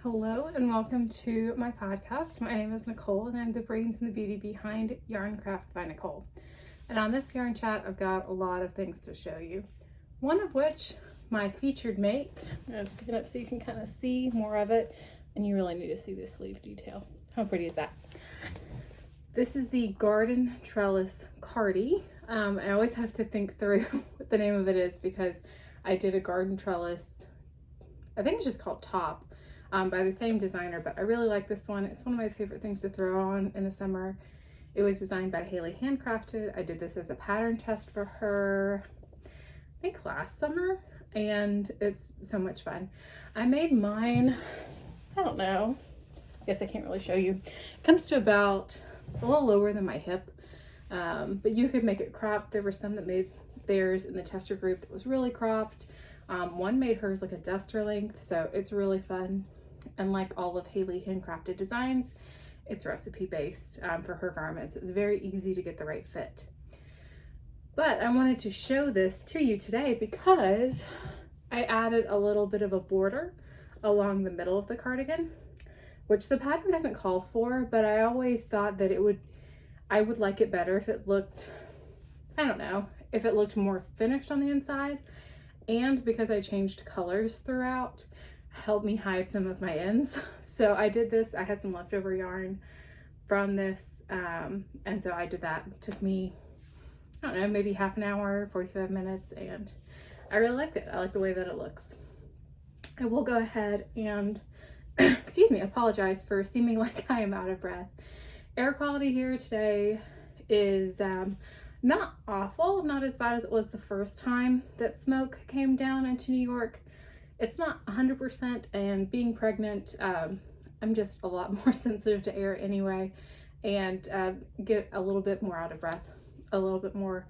Hello and welcome to my podcast. My name is Nicole and I'm the brains and the beauty behind Yarn Craft by Nicole. And on this yarn chat, I've got a lot of things to show you. One of which, my featured make. I'm going to stick it up so you can kind of see more of it. And you really need to see this sleeve detail. How pretty is that? This is the Garden Trellis Cardi. I always have to think through what the name of it is because I did a garden trellis, I think it's just called Top, by the same designer, but I really like this one. It's one of my favorite things to throw on in the summer. It was designed by Handcrafted. I did this as a pattern test for her, I think last summer, and it's so much fun. I made mine, I don't know, I guess I can't really show you. It comes to about a little lower than my hip, but you could make it cropped. There were some that made theirs in the tester group that was really cropped. One made hers like a duster length, so it's really fun. And like all of Haley Handcrafted designs, it's recipe based for her garments. It's very easy to get the right fit. But I wanted to show this to you today because I added a little bit of a border along the middle of the cardigan, which the pattern doesn't call for, but I always thought that I would like it better if it looked, I don't know, if it looked more finished on the inside. And because I changed colors throughout, helped me hide some of my ends. So I did this, I had some leftover yarn from this, and so I did that. It took me, I don't know, maybe half an hour, 45 minutes, and I really liked it. I like the way that it looks. I will go ahead and, excuse me, apologize for seeming like I am out of breath. Air quality here today is not awful, not as bad as it was the first time that smoke came down into New York. It's not 100%, and being pregnant, I'm just a lot more sensitive to air anyway, and get a little bit more out of breath, a little bit more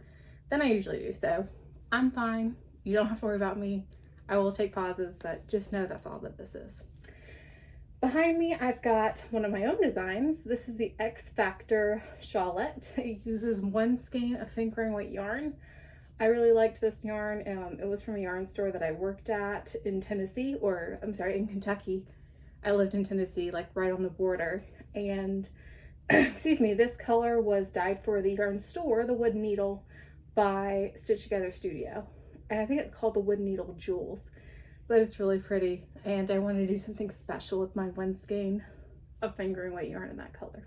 than I usually do. So I'm fine. You don't have to worry about me. I will take pauses, but just know that's all that this is. Behind me, I've got one of my own designs. This is the X Factor Shawlette. It uses one skein of fingering weight yarn. I really liked this yarn. It was from a yarn store that I worked at in Tennessee, or I'm sorry, in Kentucky. I lived in Tennessee, like right on the border. And excuse me, this color was dyed for the yarn store, the Wood Needle, by Stitch Together Studio. And I think it's called the Wood Needle Jewels. But it's really pretty, and I want to do something special with my one skein of fingering weight yarn in that color.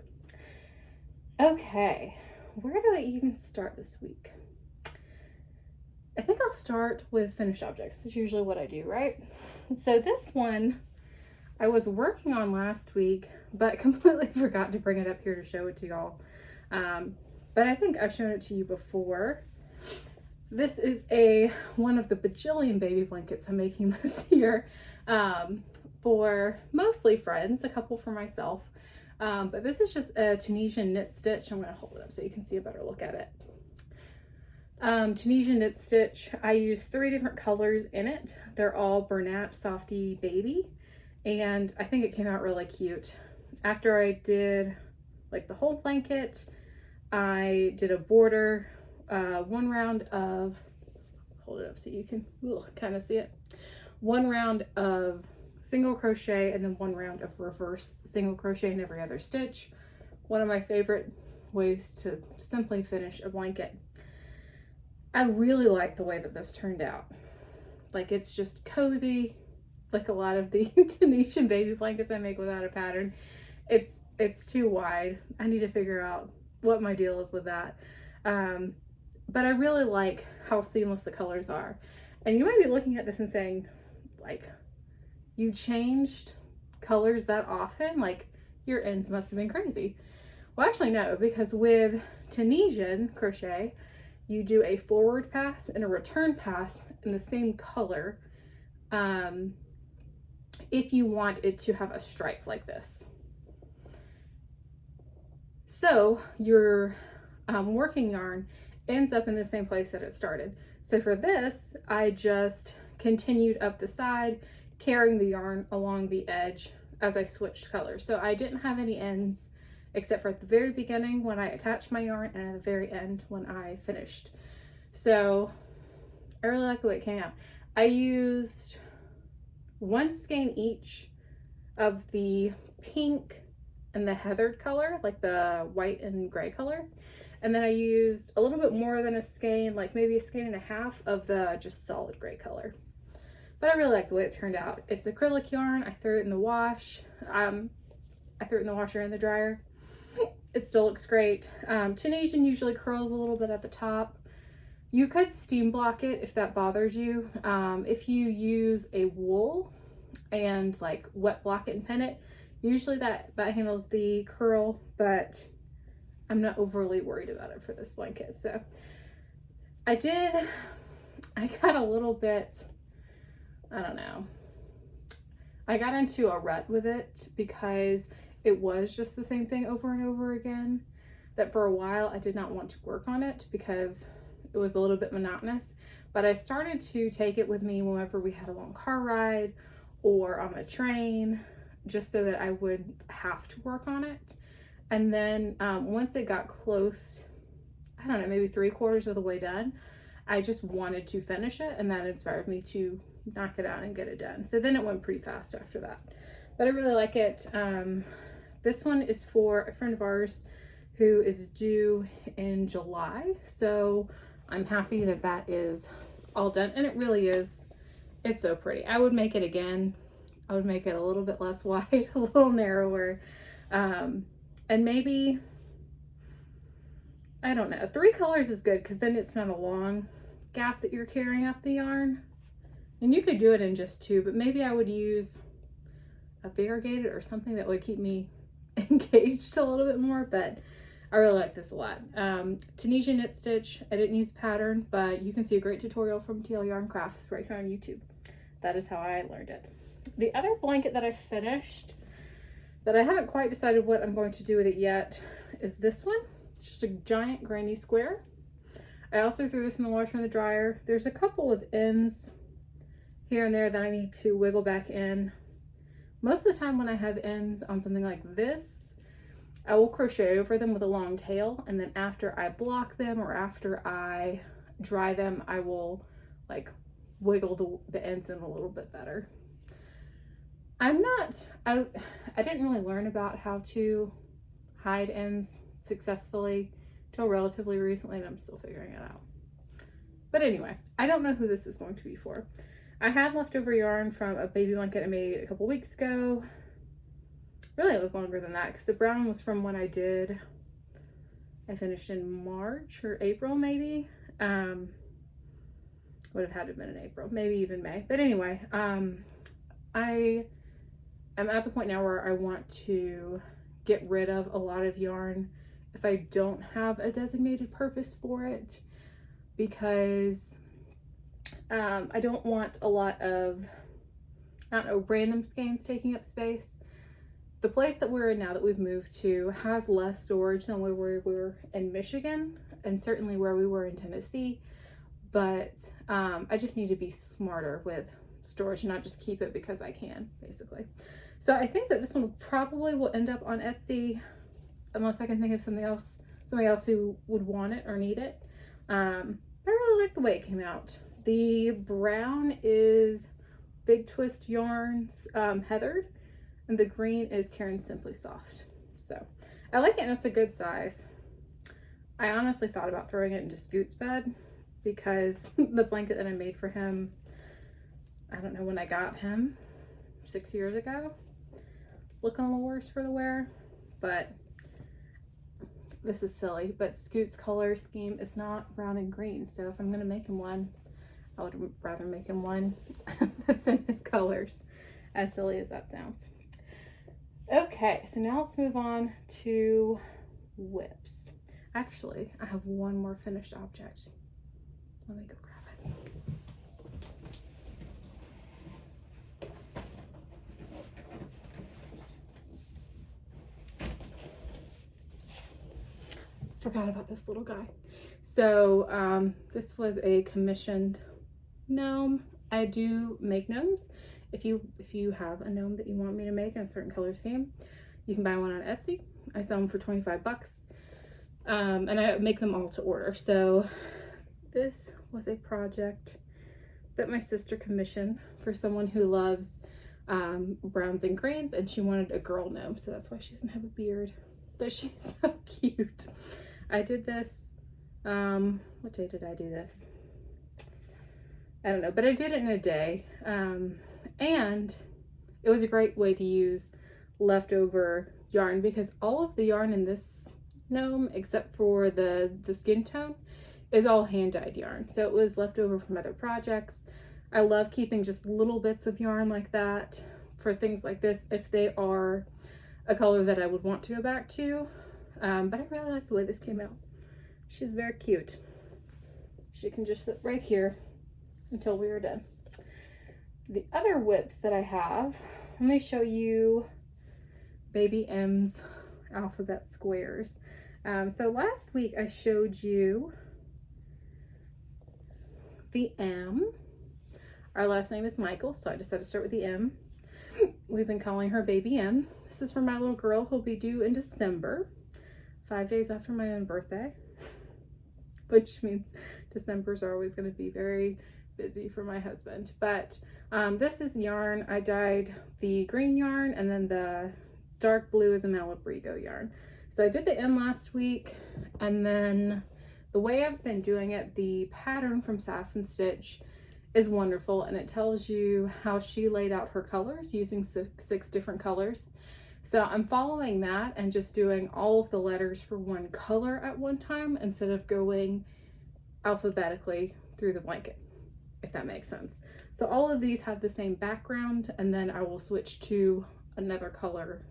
Okay, where do I even start this week? I think I'll start with finished objects. That's usually what I do, right? So this one I was working on last week, but completely forgot to bring it up here to show it to y'all. But I think I've shown it to you before. This is one of the bajillion baby blankets I'm making this year for mostly friends, a couple for myself. But this is just a Tunisian Knit Stitch. I'm going to hold it up so you can see a better look at it. Tunisian Knit Stitch, I use 3 different colors in it. They're all Bernat Softee Baby, and I think it came out really cute. After I did like the whole blanket, I did a border, one round of, hold it up so you can kind of see it, one round of single crochet and then one round of reverse single crochet in every other stitch. One of my favorite ways to simply finish a blanket. I really like the way that this turned out. Like, it's just cozy, like a lot of the Tunisian baby blankets I make without a pattern. It's too wide. I need to figure out what my deal is with that. But I really like how seamless the colors are. And you might be looking at this and saying, like, you changed colors that often? Like, your ends must have been crazy. Well, actually no, because with Tunisian crochet, you do a forward pass and a return pass in the same color if you want it to have a stripe like this. So your working yarn ends up in the same place that it started. So for this, I just continued up the side, carrying the yarn along the edge as I switched colors. So I didn't have any ends except for at the very beginning when I attached my yarn and at the very end when I finished. So I really like the way it came out. I used one skein each of the pink and the heathered color, like the white and gray color. And then I used a little bit more than a skein, like maybe a skein and a half of the just solid gray color. But I really like the way it turned out. It's acrylic yarn. I threw it in the wash. I threw it in the washer and the dryer. It still looks great. Tunisian usually curls a little bit at the top. You could steam block it if that bothers you. If you use a wool and like wet block it and pin it, usually that handles the curl, but I'm not overly worried about it for this blanket. So I got a little bit, I don't know. I got into a rut with it because it was just the same thing over and over again, that for a while I did not want to work on it because it was a little bit monotonous. But I started to take it with me whenever we had a long car ride or on the train, just so that I would have to work on it. And then once it got close, I don't know, maybe 3/4 of the way done, I just wanted to finish it, and that inspired me to knock it out and get it done. So then it went pretty fast after that. But I really like it. This one is for a friend of ours who is due in July. So I'm happy that that is all done. And it really is, it's so pretty. I would make it again. I would make it a little bit less wide, a little narrower. And maybe, I don't know, 3 colors is good because then it's not a long gap that you're carrying up the yarn. And you could do it in just 2, but maybe I would use a variegated or something that would keep me engaged a little bit more, but I really like this a lot. Tunisian Knit Stitch. I didn't use pattern, but you can see a great tutorial from TL Yarn Crafts right here on YouTube. That is how I learned it. The other blanket that I finished that I haven't quite decided what I'm going to do with it yet is this one. It's just a giant granny square. I also threw this in the washer and the dryer. There's a couple of ends here and there that I need to wiggle back in. Most of the time when I have ends on something like this, I will crochet over them with a long tail, and then after I block them or after I dry them, I will like wiggle the ends in a little bit better. I didn't really learn about how to hide ends successfully till relatively recently, and I'm still figuring it out. But anyway, I don't know who this is going to be for. I had leftover yarn from a baby blanket I made a couple weeks ago. Really, it was longer than that because the brown was from when I finished in March or April maybe. Would have had to have been in April, maybe even May. But anyway, I am at the point now where I want to get rid of a lot of yarn if I don't have a designated purpose for it, because I don't want a lot of, I don't know, random skeins taking up space. The place that we're in now that we've moved to has less storage than where we were in Michigan, and certainly where we were in Tennessee. But I just need to be smarter with storage and not just keep it because I can, basically. So I think that this one probably will end up on Etsy, unless I can think of somebody else who would want it or need it. I really like the way it came out. The brown is Big Twist Yarns Heathered, and the green is Caron Simply Soft. So I like it, and it's a good size. I honestly thought about throwing it into Scoot's bed because the blanket that I made for him, I don't know when I got him, 6 years ago, it's looking a little worse for the wear, but this is silly. But Scoot's color scheme is not brown and green, so if I'm going to make him one, I would rather make him one that's in his colors, as silly as that sounds. Okay, so now let's move on to whips. Actually, I have one more finished object. Let me go grab it. Forgot about this little guy. So this was a commissioned gnome. I do make gnomes. If you have a gnome that you want me to make in a certain color scheme, you can buy one on Etsy. I sell them for 25 bucks. And I make them all to order. So this was a project that my sister commissioned for someone who loves browns and greens, and she wanted a girl gnome, so that's why she doesn't have a beard, but she's so cute. I did this, what day did I do this? I don't know, but I did it in a day, and it was a great way to use leftover yarn, because all of the yarn in this gnome, except for the skin tone, is all hand-dyed yarn. So it was leftover from other projects. I love keeping just little bits of yarn like that for things like this, if they are a color that I would want to go back to. But I really like the way this came out. She's very cute. She can just sit right here until we are done. The other whips that I have, let me show you Baby M's alphabet squares. So last week I showed you the M. Our last name is Michael, so I decided to start with the M. We've been calling her Baby M. This is for my little girl who'll be due in December, 5 days after my own birthday, which means Decembers are always going to be very busy for my husband. But this is yarn. I dyed the green yarn, and then the dark blue is a Malabrigo yarn. So I did the M last week, and then the way I've been doing it, the pattern from Sass and Stitch is wonderful, and it tells you how she laid out her colors using six different colors. So I'm following that and just doing all of the letters for one color at one time instead of going alphabetically through the blanket, if that makes sense. So all of these have the same background, and then I will switch to another color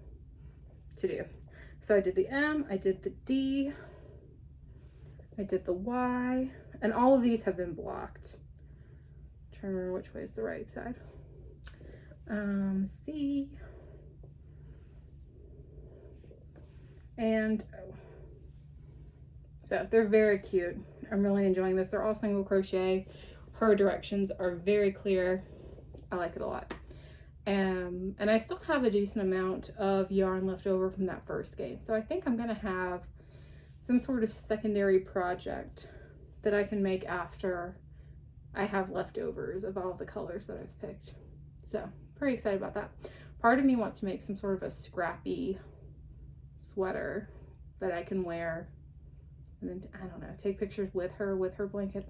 to do. So I did the M, I did the D, I did the Y, and all of these have been blocked. I'm trying to remember which way is the right side. C, and O. So they're very cute. I'm really enjoying this. They're all single crochet. Her directions are very clear. I like it a lot. And I still have a decent amount of yarn left over from that first skein. So I think I'm gonna have some sort of secondary project that I can make after I have leftovers of all the colors that I've picked. So pretty excited about that. Part of me wants to make some sort of a scrappy sweater that I can wear, and then, I don't know, take pictures with her blanket.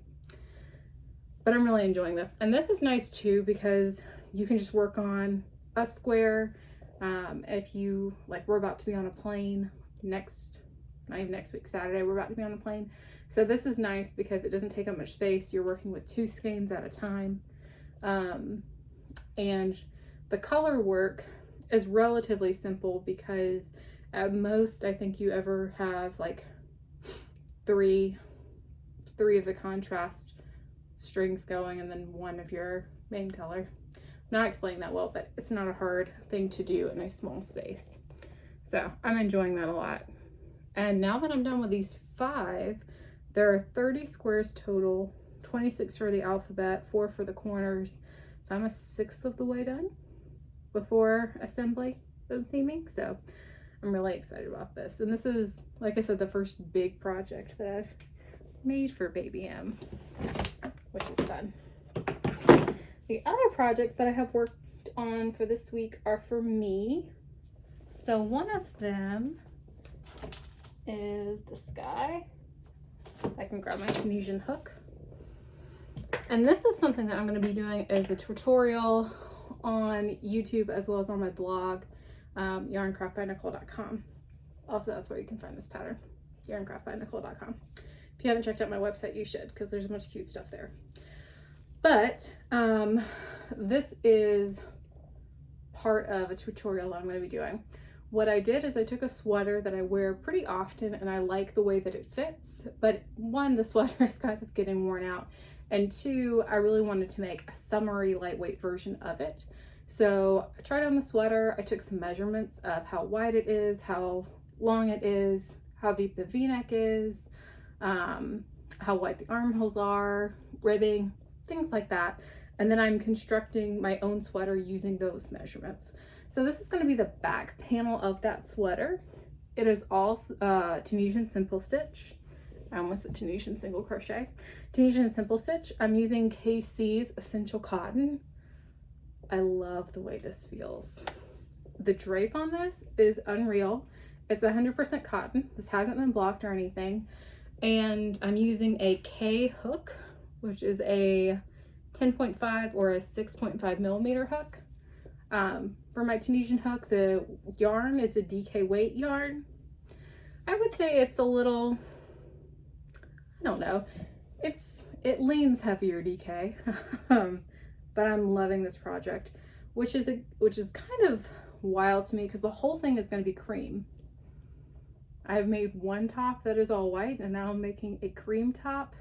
But I'm really enjoying this. And this is nice too, because you can just work on a square. If you, like, we're about to be on a plane not even next week, Saturday, we're about to be on a plane. So this is nice because it doesn't take up much space. You're working with 2 skeins at a time. And the color work is relatively simple, because at most I think you ever have like three of the contrast strings going, and then 1 of your main color. Not explaining that well, but it's not a hard thing to do in a small space. So I'm enjoying that a lot. And now that I'm done with these 5, there are 30 squares total, 26 for the alphabet, 4 for the corners. So I'm a 1/6 of the way done before assembly of seaming. So I'm really excited about this. And this is, like I said, the first big project that I've made for Baby M, which is fun. The other projects that I have worked on for this week are for me. So one of them is this guy. I can grab my Tunisian hook. And this is something that I'm going to be doing as a tutorial on YouTube as well as on my blog, yarncraftbynicole.com. Also, that's where you can find this pattern, yarncraftbynicole.com. If you haven't checked out my website, you should, because there's a bunch of cute stuff there. But this is part of a tutorial that I'm going to be doing. What I did is I took a sweater that I wear pretty often, and I like the way that it fits, but 1, the sweater is kind of getting worn out, and 2, I really wanted to make a summery lightweight version of it. So I tried on the sweater, I took some measurements of how wide it is, how long it is, how deep the v-neck is, how wide the armholes are, ribbing, things like that. And then I'm constructing my own sweater using those measurements. So this is going to be the back panel of that sweater. It is all Tunisian Simple Stitch. I almost said Tunisian Single Crochet. Tunisian Simple Stitch. I'm using K+C's Essential Cotton. I love the way this feels. The drape on this is unreal. It's 100% cotton. This hasn't been blocked or anything. And I'm using a K hook, which is a 10.5 or a 6.5 millimeter hook. For my Tunisian hook, the yarn is a DK weight yarn. I would say it's a little, I don't know, it leans heavier DK, but I'm loving this project, which is kind of wild to me because the whole thing is going to be cream. I've made one top that is all white, and now I'm making a cream top.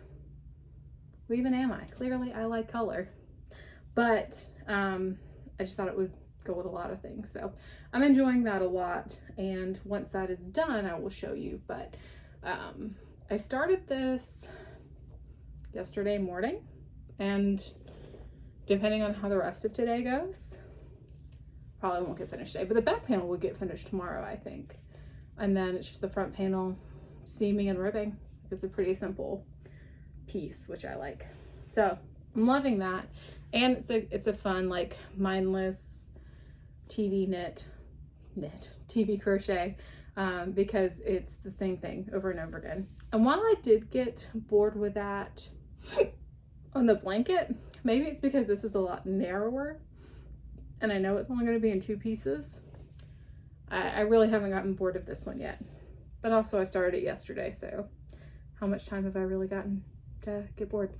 Who even am I? Clearly I like color, but I just thought it would go with a lot of things. So I'm enjoying that a lot, and once that is done I will show you. But I started this yesterday morning, and depending on how the rest of today goes, probably won't get finished today, but the back panel will get finished tomorrow, I think. And then it's just the front panel seaming and ribbing. It's a pretty simple piece, which I like. So I'm loving that. And it's a fun, like, mindless TV TV crochet, because it's the same thing over and over again. And while I did get bored with that on the blanket, maybe it's because this is a lot narrower, and I know it's only going to be in 2 pieces. I really haven't gotten bored of this one yet, but also I started it yesterday, so how much time have I really gotten to get bored?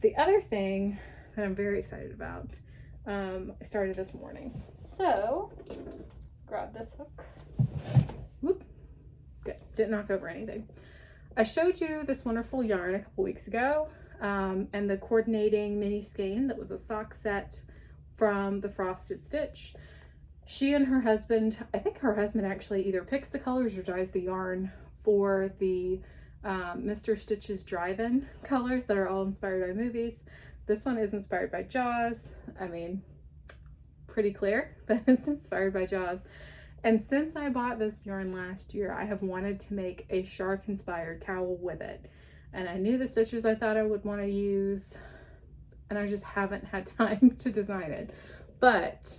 The other thing that I'm very excited about, I started this morning. So grab this hook. Whoop. Good, didn't knock over anything. I showed you this wonderful yarn a couple weeks ago, and the coordinating mini skein that was a sock set from the Frosted Stitch. She and her husband, I think her husband actually either picks the colors or dyes the yarn for the Mr. Stitch's drive-in colors that are all inspired by movies. This one is inspired by Jaws. I mean, pretty clear that it's inspired by Jaws. And since I bought this yarn last year, I have wanted to make a shark-inspired cowl with it. And I knew the stitches I thought I would want to use, and I just haven't had time to design it. But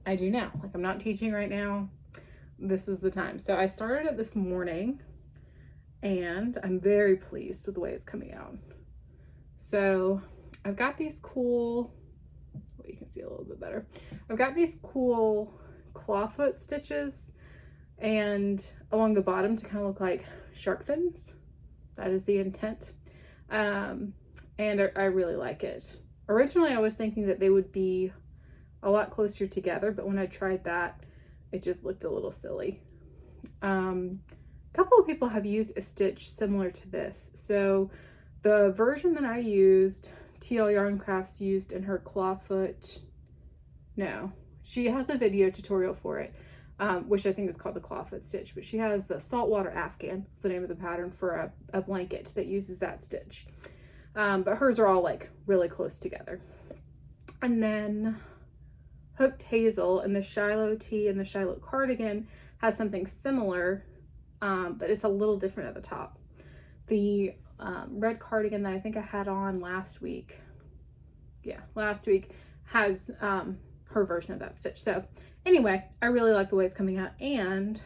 I do now. Like, I'm not teaching right now. This is the time. So I started it this morning, and I'm very pleased with the way it's coming out. So I've got these cool, well, you can see a little bit better. I've got these cool clawfoot stitches, and along the bottom to kind of look like shark fins. That is the intent. And I really like it. Originally I was thinking that they would be a lot closer together, but when I tried that, it just looked a little silly. A couple of people have used a stitch similar to this. So the version that I used, TL Yarn Crafts used in her clawfoot, no, she has a video tutorial for it, which I think is called the clawfoot stitch, but she has the saltwater Afghan, that's the name of the pattern, for a blanket that uses that stitch. But hers are all like really close together. And then Hooked Hazel and the Shiloh Tee and the Shiloh Cardigan has something similar, but it's a little different at the top. The red cardigan that I think I had on last week, has her version of that stitch. So anyway, I really like the way it's coming out, and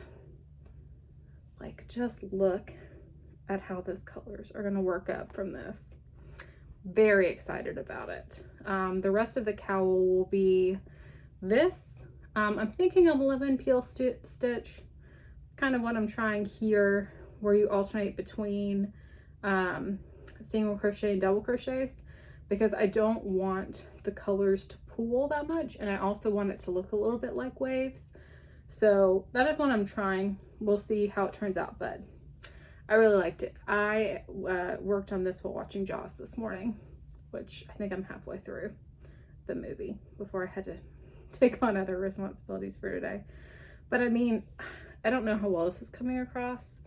like, just look at how those colors are going to work up from this. Very excited about it. The rest of the cowl will be this. I'm thinking of 11 peel stitch. It's kind of what I'm trying here, where you alternate between single crochet and double crochets, because I don't want the colors to pool that much, and I also want it to look a little bit like waves. So that is what I'm trying. We'll see how it turns out, but I really liked it. I worked on this while watching Jaws this morning, which I think I'm halfway through the movie before I had to take on other responsibilities for today. But I mean, I don't know how well this is coming across,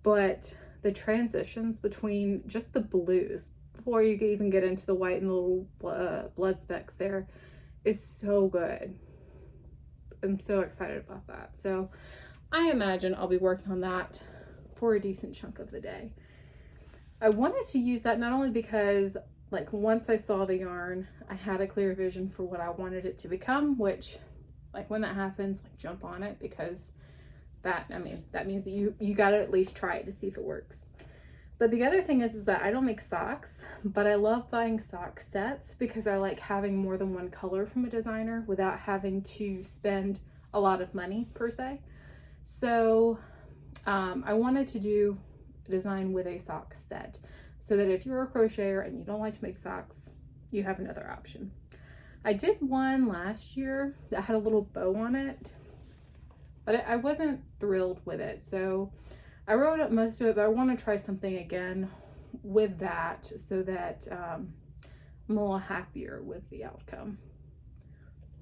but the transitions between just the blues, before you even get into the white and the little blood specks there, is so good. I'm so excited about that. So I imagine I'll be working on that for a decent chunk of the day. I wanted to use that not only because like once I saw the yarn, I had a clear vision for what I wanted it to become, which like when that happens, like jump on it, because that means that you got to at least try it to see if it works. But the other thing is that I don't make socks, but I love buying sock sets because I like having more than one color from a designer without having to spend a lot of money per se. So I wanted to do a design with a sock set so that if you're a crocheter and you don't like to make socks, you have another option. I did one last year that had a little bow on it, but I wasn't thrilled with it. So I wrote up most of it, but I want to try something again with that so that I'm a little happier with the outcome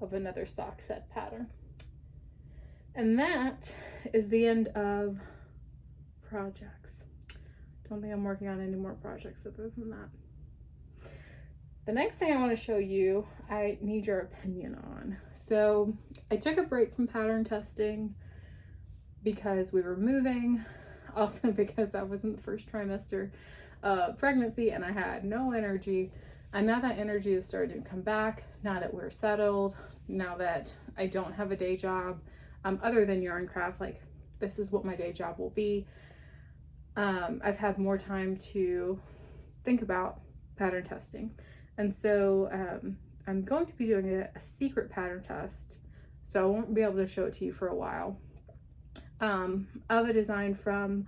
of another sock set pattern. And that is the end of projects. Don't think I'm working on any more projects other than that. The next thing I want to show you, I need your opinion on. So I took a break from pattern testing because we were moving. Also because I was in the first trimester of pregnancy and I had no energy. And now that energy is starting to come back, now that we're settled, now that I don't have a day job, other than yarn craft, like this is what my day job will be. I've had more time to think about pattern testing. And so I'm going to be doing a secret pattern test. So I won't be able to show it to you for a while. Of a design from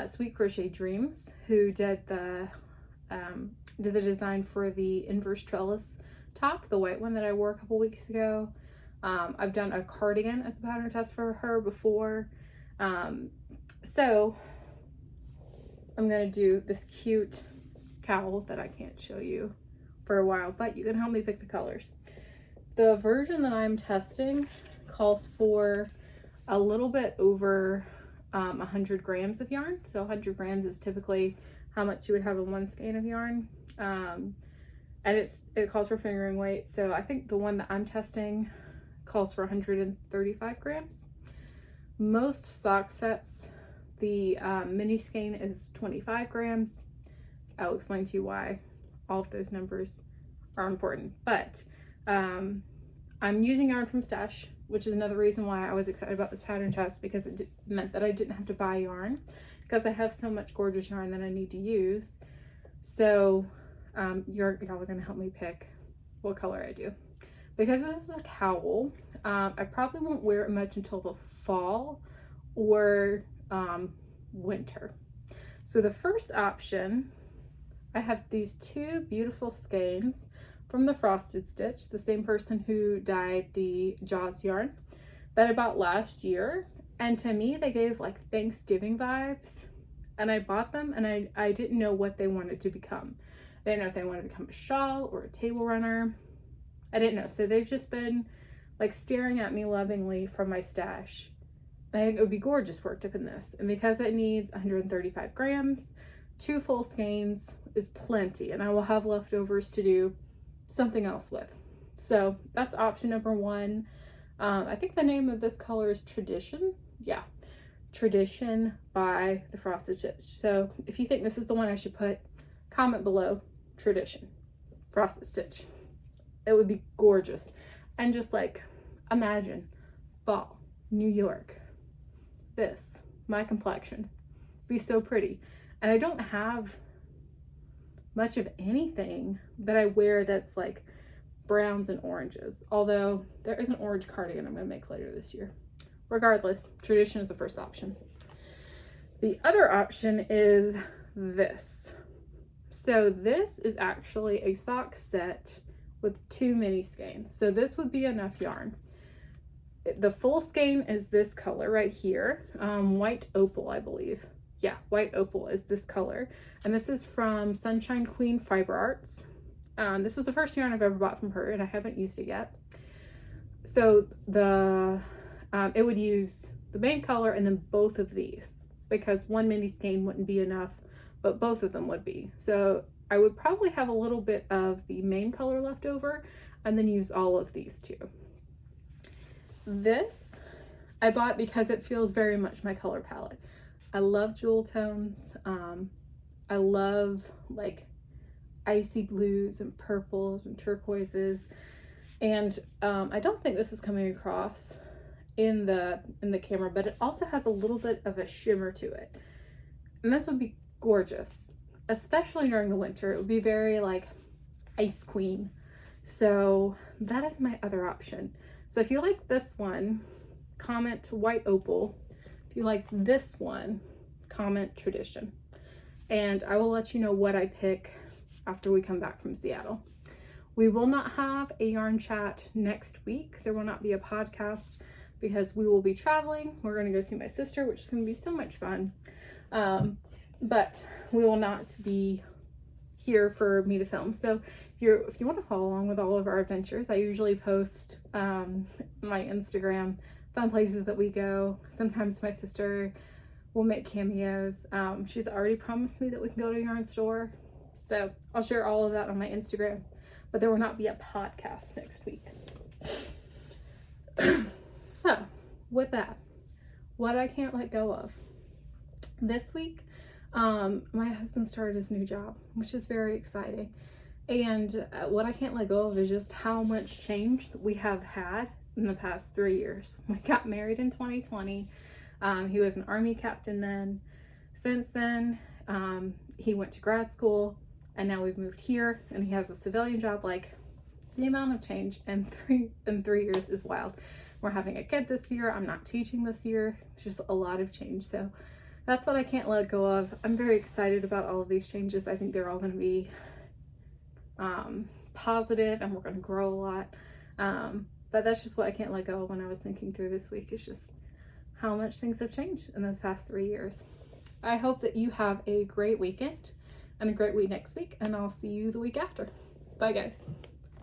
Sweet Crochet Dreams, who did the design for the inverse trellis top, the white one that I wore a couple weeks ago. I've done a cardigan as a pattern test for her before. So I'm gonna do this cute cowl that I can't show you for a while, but you can help me pick the colors. The version that I'm testing calls for a little bit over 100 grams of yarn. So 100 grams is typically how much you would have in one skein of yarn. And it calls for fingering weight. So I think the one that I'm testing calls for 135 grams. Most sock sets, the mini skein is 25 grams. I'll explain to you why all of those numbers are important. But I'm using yarn from Stash, which is another reason why I was excited about this pattern test, because it meant that I didn't have to buy yarn because I have so much gorgeous yarn that I need to use. So y'all are gonna help me pick what color I do. Because this is a cowl, I probably won't wear it much until the fall or winter. So the first option, I have these two beautiful skeins from the Frosted Stitch, the same person who dyed the Jaws yarn that I bought last year. And to me, they gave like Thanksgiving vibes. And I bought them and I didn't know what they wanted to become. I didn't know if they wanted to become a shawl or a table runner. I didn't know. So they've just been like staring at me lovingly from my stash. And I think it would be gorgeous worked up in this. And because it needs 135 grams, 2 full skeins is plenty. And I will have leftovers to do something else with. So that's option number 1. I think the name of this color is Tradition. Yeah, Tradition by the Frosted Stitch. So if you think this is the one I should put, comment below Tradition, Frosted Stitch. It would be gorgeous. And just like, imagine fall, New York. This, my complexion, be so pretty. And I don't have much of anything that I wear that's like browns and oranges, although there is an orange cardigan I'm gonna make later this year. Regardless, Tradition is the first option. The other option is this. So this is actually a sock set with 2 mini skeins. So this would be enough yarn. The full skein is this color right here, white opal, I believe. Yeah, white opal is this color. And this is from Sunshine Queen Fiber Arts. This was the first yarn I've ever bought from her and I haven't used it yet. So it would use the main color and then both of these, because one mini skein wouldn't be enough, but both of them would be. So I would probably have a little bit of the main color left over and then use all of these two. This I bought because it feels very much my color palette. I love jewel tones. I love, like, icy blues and purples and turquoises. And I don't think this is coming across in the camera, but it also has a little bit of a shimmer to it. And this would be gorgeous, especially during the winter. It would be very like Ice Queen. So that is my other option. So if you like this one, comment White Opal. If you like this one, comment Tradition. And I will let you know what I pick after we come back from Seattle. We will not have a yarn chat next week. There will not be a podcast because we will be traveling. We're going to go see my sister, which is going to be so much fun. But we will not be here for me to film. So if you want to follow along with all of our adventures, I usually post my Instagram, fun places that we go. Sometimes my sister will make cameos. She's already promised me that we can go to a yarn store. So I'll share all of that on my Instagram, but there will not be a podcast next week. So with that, what I can't let go of. This week, my husband started his new job, which is very exciting. And what I can't let go of is just how much change that we have had in the past 3 years. We got married in 2020. He was an Army captain then. Since then, he went to grad school, and now we've moved here, and he has a civilian job. Like, the amount of change in three years is wild. We're having a kid this year. I'm not teaching this year. It's just a lot of change. So that's what I can't let go of. I'm very excited about all of these changes. I think they're all going to be positive, and we're going to grow a lot. But that's just what I can't let go of when I was thinking through this week. It's just how much things have changed in those past 3 years. I hope that you have a great weekend and a great week next week, and I'll see you the week after. Bye, guys.